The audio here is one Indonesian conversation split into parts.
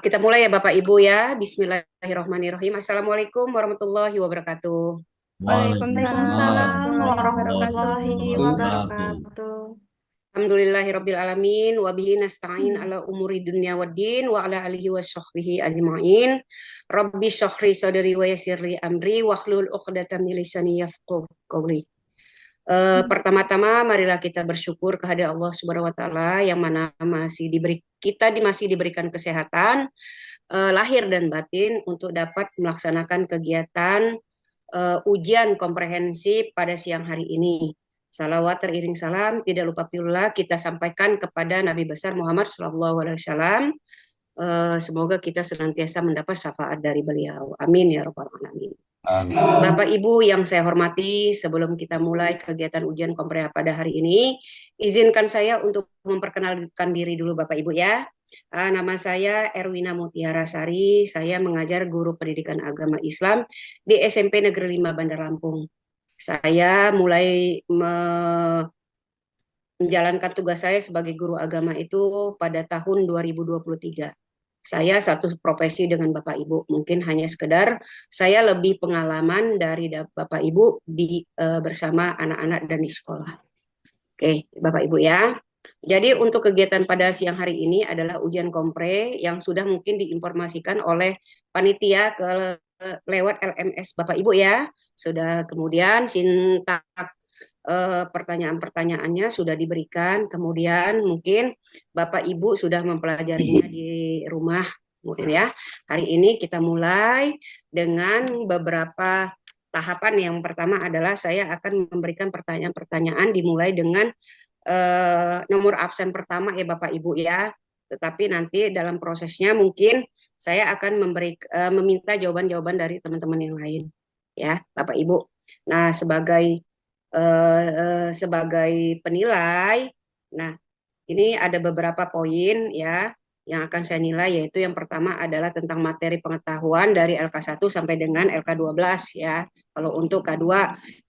Kita mulai ya Bapak Ibu ya. Bismillahirrahmanirrahim. Assalamualaikum warahmatullahi wabarakatuh. Waalaikumsalam Waalaikumsalam warahmatullahi warahmatullahi wabarakatuh. wabarakatuh. Alhamdulillahirabbil alamin wa bihi nasta'in ala umuri dunya waddin wa ala alihi washabbihi ajmain. Rabbi shrahli sadri wa yassirli amri wahlul 'uqdatam min lisani yafqahu qawli. Pertama-tama marilah kita bersyukur kehadirat Allah Subhanahu wa taala yang mana masih diberikan kesehatan lahir dan batin untuk dapat melaksanakan kegiatan ujian komprehensif pada siang hari ini. Salawat teriring salam tidak lupa pula kita sampaikan kepada Nabi besar Muhammad SAW. Semoga kita senantiasa mendapat syafaat dari beliau. Amin ya rabbal alamin. Amin. Bapak Ibu yang saya hormati, sebelum kita mulai kegiatan ujian komprehensif pada hari ini, izinkan saya untuk memperkenalkan diri dulu Bapak Ibu ya. Nama saya Erwina Mutiara Sari, saya mengajar guru pendidikan agama Islam di SMP Negeri 5 Bandar Lampung. Saya mulai menjalankan tugas saya sebagai guru agama itu pada tahun 2023. Saya satu profesi dengan Bapak Ibu, mungkin hanya sekedar saya lebih pengalaman dari Bapak Ibu bersama anak-anak dan di sekolah. Oke, Bapak Ibu ya. Jadi untuk kegiatan pada siang hari ini adalah ujian kompre yang sudah mungkin diinformasikan oleh panitia lewat LMS Bapak Ibu ya. Sudah kemudian sintak pertanyaan-pertanyaannya sudah diberikan, kemudian mungkin Bapak Ibu sudah mempelajarinya di rumah. Kemudian ya, hari ini kita mulai dengan beberapa tahapan. Yang pertama adalah saya akan memberikan pertanyaan-pertanyaan dimulai dengan nomor absen pertama ya Bapak Ibu ya. Tetapi nanti dalam prosesnya mungkin saya akan meminta jawaban-jawaban dari teman-teman yang lain ya Bapak Ibu. Nah, sebagai penilai. Nah, ini ada beberapa poin ya yang akan saya nilai, yaitu yang pertama adalah tentang materi pengetahuan dari LK1 sampai dengan LK12 ya. Kalau untuk K2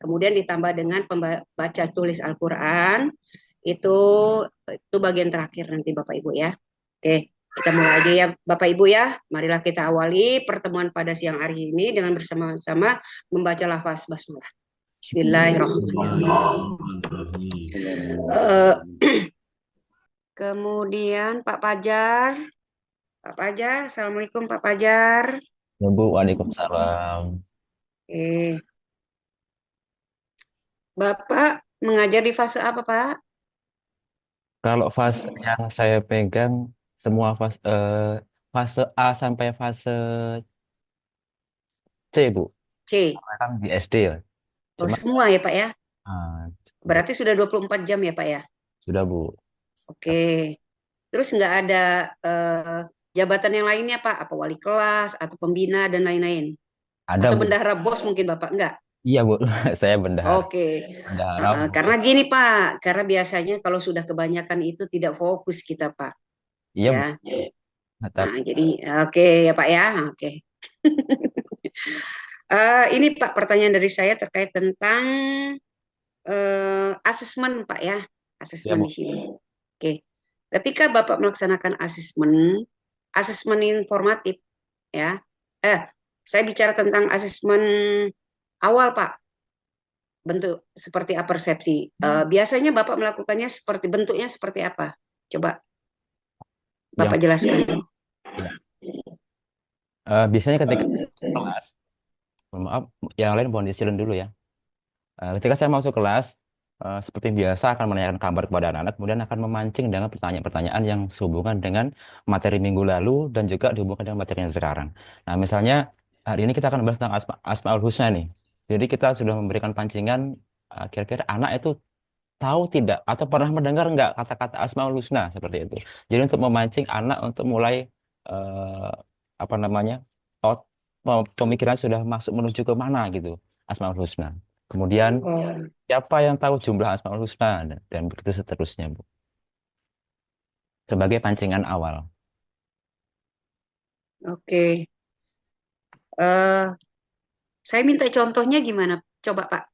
kemudian ditambah dengan pembaca tulis Al-Qur'an itu bagian terakhir nanti Bapak Ibu ya. Oke, kita mulai aja ya Bapak Ibu ya. Marilah kita awali pertemuan pada siang hari ini dengan bersama-sama membaca lafaz basmalah. Bismillahirrahmanirrahim. Kemudian Pak Pajar. Pak Pajar, Assalamualaikum Pak Pajar. Ya Bu, Waalaikumsalam. Bapak mengajar di fase apa Pak? Kalau fase yang saya pegang semua fase A sampai fase C Bu, C. kan di SD ya. Oh Cuma semua ya Pak ya? ah, untuk Berarti sudah 24 jam ya Pak ya? sudah Bu. Oke. Terus nggak ada jabatan yang lainnya Pak? Apa wali kelas atau pembina dan lain-lain? Ada Atau Bu. bendahara bos mungkin Bapak? Enggak? Iya Bu, saya bendahara. Oke. Bendahara Bu. Karena gini Pak, karena biasanya kalau sudah kebanyakan itu tidak fokus kita Pak. Iya Bu. Ya. Tapi Jadi oke ya Pak ya. Oke. Ini Pak pertanyaan dari saya terkait tentang asesmen Pak ya. ya Asesmen Bu. di sini. Oke. Ketika Bapak melaksanakan asesmen informatif ya. Saya bicara tentang asesmen awal Pak. Bentuk seperti apa persepsi. Biasanya Bapak melakukannya bentuknya seperti apa? Coba Yang Bapak jelaskan. ya. Biasanya ketika kelas, mohon maaf, yang lain mohon disilin dulu ya. Ketika saya masuk kelas, seperti biasa akan menanyakan kabar kepada anak-anak, kemudian akan memancing dengan pertanyaan-pertanyaan yang sehubungan dengan materi minggu lalu dan juga dihubungkan dengan materi yang sekarang. Nah, misalnya hari ini kita akan bahas tentang Asmaul Husna nih. Jadi kita sudah memberikan pancingan, kira-kira anak itu tahu tidak atau pernah mendengar nggak kata-kata Asmaul Husna seperti itu. Jadi untuk memancing anak untuk mulai eh, apa namanya, out- pemikiran sudah masuk menuju ke mana gitu Asmaul Husna. Kemudian Oh, siapa yang tahu jumlah Asmaul Husna dan begitu seterusnya, Bu. Sebagai pancingan awal. oke. Eh, saya minta contohnya gimana? Coba Pak.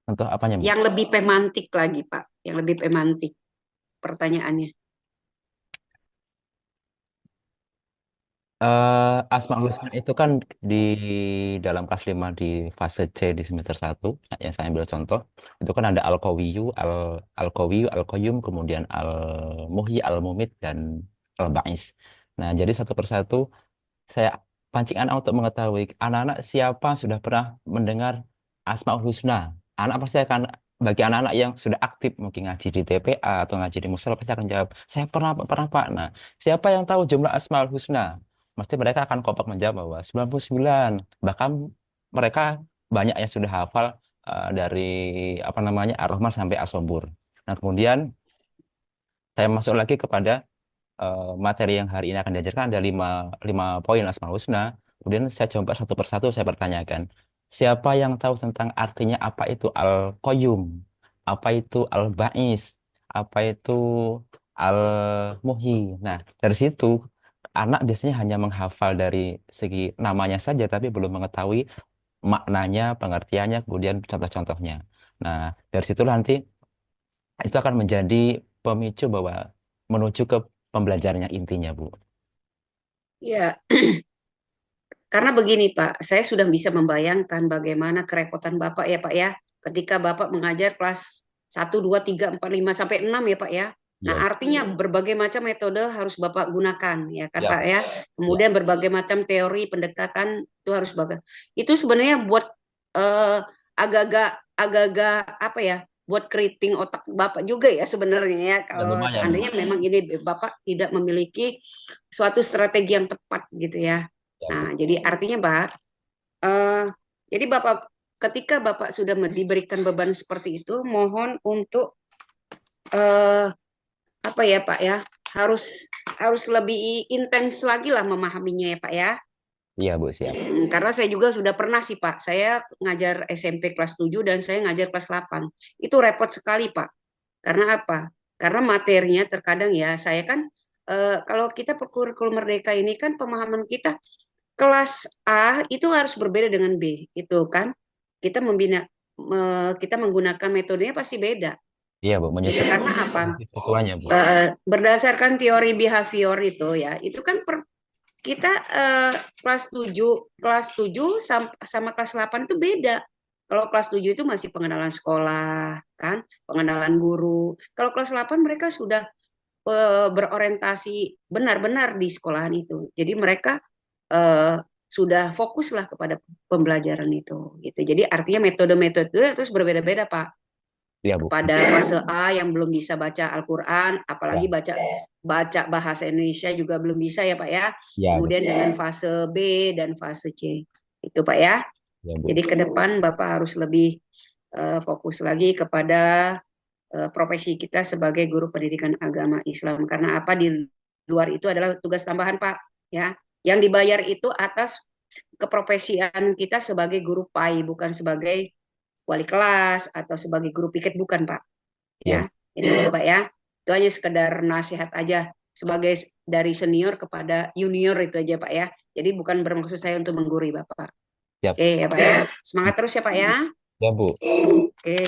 Untuk apanya, Bu? Yang lebih pemantik lagi Pak. Yang lebih pemantik pertanyaannya. Asmaul Husna itu kan di dalam kelas 5 di fase C di semester 1 yang saya ambil contoh itu kan ada Al-Qawiyyu, Al-Qawiyyu, Al-Qayyum, kemudian Al-Muhyi, Al-Mumit dan Al-Ba'is. Nah, jadi satu persatu saya pancing anak untuk mengetahui anak-anak siapa sudah pernah mendengar Asmaul Husna. Anak pasti akan bagi anak-anak yang sudah aktif mungkin ngaji di TPA atau ngaji di musola pasti akan jawab, saya pernah Pak, pernah Pak. Nah, siapa yang tahu jumlah Asmaul Husna? Mesti mereka akan kompak menjawab bahwa 99. Bahkan mereka banyak yang sudah hafal dari apa namanya Ar-Rahman sampai As-Sabur. Nah, kemudian saya masuk lagi kepada materi yang hari ini akan diajarkan ada lima poin Asmaul Husna. Kemudian saya coba satu persatu saya pertanyakan. Siapa yang tahu tentang artinya apa itu Al-Qayyum? Apa itu Al-Ba'is? Apa itu Al-Muhyi? Nah, dari situ anak biasanya hanya menghafal dari segi namanya saja tapi belum mengetahui maknanya, pengertiannya, kemudian contoh-contohnya. Nah, dari situ nanti itu akan menjadi pemicu bahwa menuju ke pembelajarannya intinya, Bu. Ya, karena begini Pak, saya sudah bisa membayangkan bagaimana kerepotan Bapak ya Pak ya, ketika Bapak mengajar kelas 1, 2, 3, 4, 5 sampai 6 ya Pak ya. Nah, Iya, artinya berbagai macam metode harus Bapak gunakan ya kan ya, Pak ya. ya, Kemudian berbagai macam teori pendekatan itu harus bagus. Itu sebenarnya buat eh, agak-agak apa ya? Buat keriting otak Bapak juga ya sebenarnya ya ya kalau lumayan, Bu. seandainya memang ini Bapak tidak memiliki suatu strategi yang tepat gitu ya. Ya, Bu. Nah, jadi artinya Pak, eh, jadi Bapak ketika Bapak sudah diberikan beban seperti itu, mohon untuk eh, apa ya Pak ya, harus harus lebih intens lagi lah memahaminya ya Pak ya. Iya, Bu, siap. Karena saya juga sudah pernah sih Pak, saya ngajar SMP kelas 7 dan saya ngajar kelas 8. Itu repot sekali Pak. Karena apa? Karena materinya terkadang ya, saya kan kalau kita kurikulum merdeka ini kan pemahaman kita kelas A itu harus berbeda dengan B, itu kan kita kita menggunakan metodenya pasti beda. Iya, Bu, Jadi menyesuaikan karena apa? siswanya, Bu. Berdasarkan teori behavior itu ya, itu kan kita kelas 7 sama kelas 8 itu beda. Kalau kelas 7 itu masih pengenalan sekolah, kan, pengenalan guru. Kalau kelas 8 mereka sudah berorientasi benar-benar di sekolahan itu. Jadi mereka eh, sudah fokuslah kepada pembelajaran itu gitu. Jadi artinya metode-metode terus berbeda-beda Pak. Iya, Bu. Kepada fase A yang belum bisa baca Al-Qur'an, Ya, apalagi baca baca bahasa Indonesia juga belum bisa ya Pak ya. ya, Kemudian betul. dengan fase B dan fase C. Itu Pak ya. Ya, Bu. Jadi ke depan Bapak harus lebih fokus lagi kepada profesi kita sebagai guru pendidikan agama Islam karena apa di luar itu adalah tugas tambahan Pak ya yang dibayar itu atas keprofesian kita sebagai guru PAI bukan sebagai wali kelas atau sebagai guru piket bukan Pak Iya, ya Bu. jadi itu Pak ya itu hanya sekedar nasihat aja sebagai dari senior kepada junior itu aja Pak ya jadi bukan bermaksud saya untuk menggurui Bapak Siap. oke ya Pak ya semangat terus ya Pak ya Ya, Bu. oke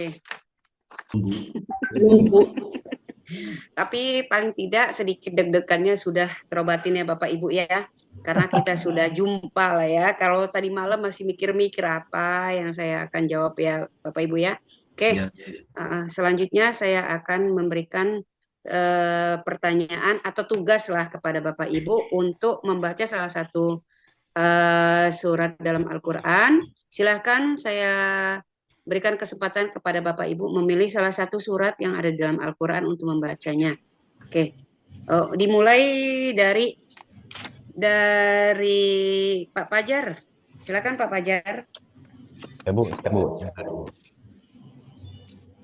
tapi paling tidak sedikit deg-degannya sudah terobatin ya Bapak Ibu ya. Karena kita sudah jumpa lah ya. Kalau tadi malam masih mikir-mikir apa yang saya akan jawab ya Bapak Ibu ya. Oke, selanjutnya saya akan memberikan pertanyaan atau tugas lah kepada Bapak Ibu untuk membaca salah satu surat dalam Al-Quran. Silahkan saya berikan kesempatan kepada Bapak Ibu memilih salah satu surat yang ada di dalam Al-Quran untuk membacanya. Oke, dimulai dari Pak Fajar. Silakan Pak Fajar. Ya, Bu. Ya, Bu. Sebentar, Bu.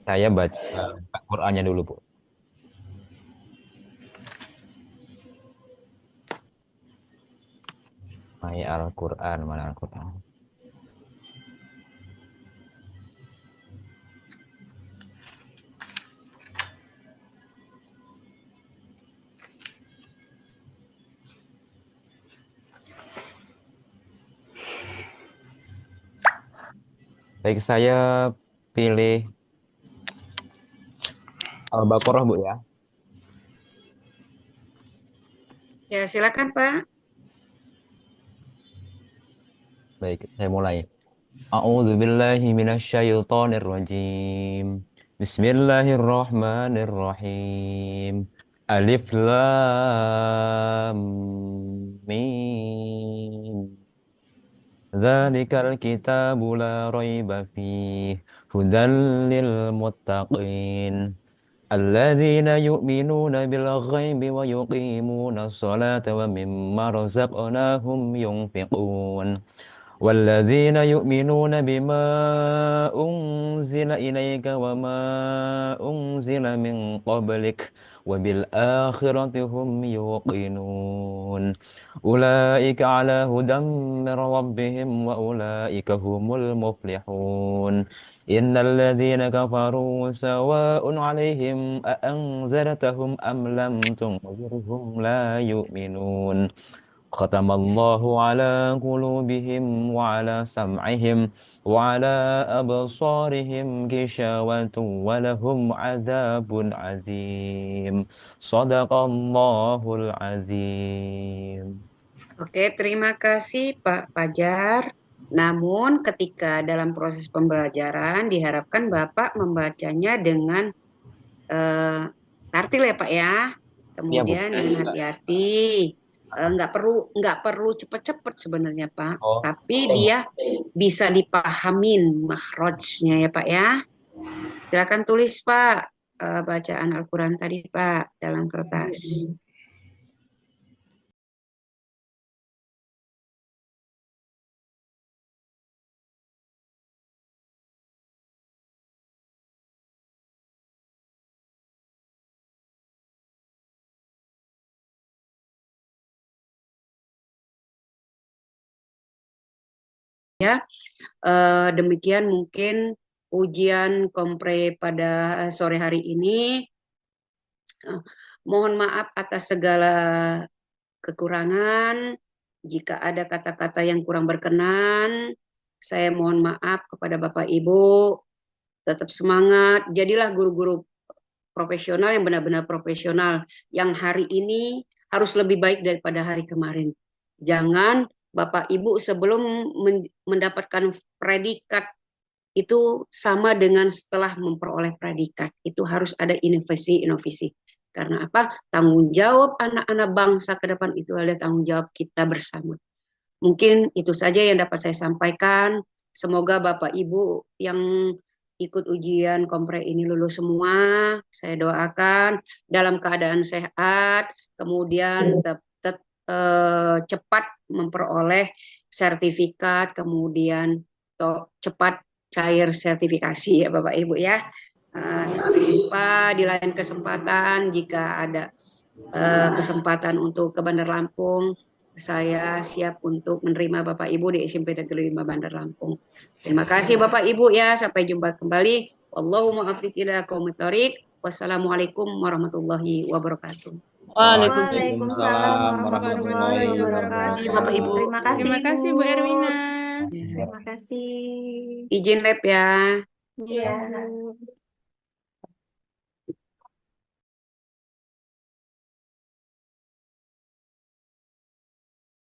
Saya baca Qurannya dulu, Bu. Al-Quran, mana Al-Quran? Baik, saya pilih Al-Baqarah, Bu ya. Ya, silakan Pak. Baik, saya mulai. A'udzu billahi minasyaitonir rajim. Bismillahirrahmanirrahim. Alif lam mim. Dzalikal kitabu la raiba fihi hudan lil muttaqin. الذين يؤمنون بالغيب ويقيمون الصلاة ومما رزقناهم ينفقون والذين يؤمنون بما أنزل إليك وما أنزل من قبلك وبالآخرة هم يوقنون أولئك على هدى من ربهم وأولئك هم المفلحون إن الذين كفروا سواء عليهم أأنذرتهم أم لم تنذرهم لا يؤمنون ختم الله على قلوبهم وعلى سمعهم وعلى أبصارهم غشاوة ولهم عذاب عظيم صدق الله العظيم. Oke, terima kasih Pak Fajar. Namun ketika dalam proses pembelajaran diharapkan Bapak membacanya dengan tartil ya Pak ya. Kemudian dengan hati-hati. Nggak perlu cepet-cepet sebenarnya Pak. Tapi dia bisa dipahamin makhrajnya ya Pak ya. Silakan tulis Pak bacaan Al-Quran tadi Pak dalam kertas. Ya, demikian mungkin ujian kompre pada sore hari ini. Mohon maaf atas segala kekurangan. Jika ada kata-kata yang kurang berkenan, saya mohon maaf kepada Bapak Ibu. Tetap semangat, jadilah guru-guru profesional yang benar-benar profesional. Yang hari ini harus lebih baik daripada hari kemarin. Jangan Bapak Ibu sebelum mendapatkan predikat itu sama dengan setelah memperoleh predikat. Itu harus ada inovasi-inovasi. Karena apa? Tanggung jawab anak-anak bangsa ke depan itu adalah tanggung jawab kita bersama. Mungkin itu saja yang dapat saya sampaikan. Semoga Bapak Ibu yang ikut ujian kompre ini lulus semua. Saya doakan dalam keadaan sehat, kemudian cepat memperoleh sertifikat, kemudian cepat cair sertifikasi ya Bapak Ibu ya. Sampai jumpa di lain kesempatan. Jika ada kesempatan untuk ke Bandar Lampung, saya siap untuk menerima Bapak Ibu di SMP Negeri 5 Bandar Lampung. Terima kasih Bapak Ibu ya. Sampai jumpa kembali. Wallahumma muwaffiq ila aqwamit thoriq. Wassalamualaikum warahmatullahi wabarakatuh. Waalaikumsalam warahmatullahi wabarakatuh. Bapak Ibu. Terima kasih Bu Erwina. Ya. Terima kasih. Izin lab ya. Iya.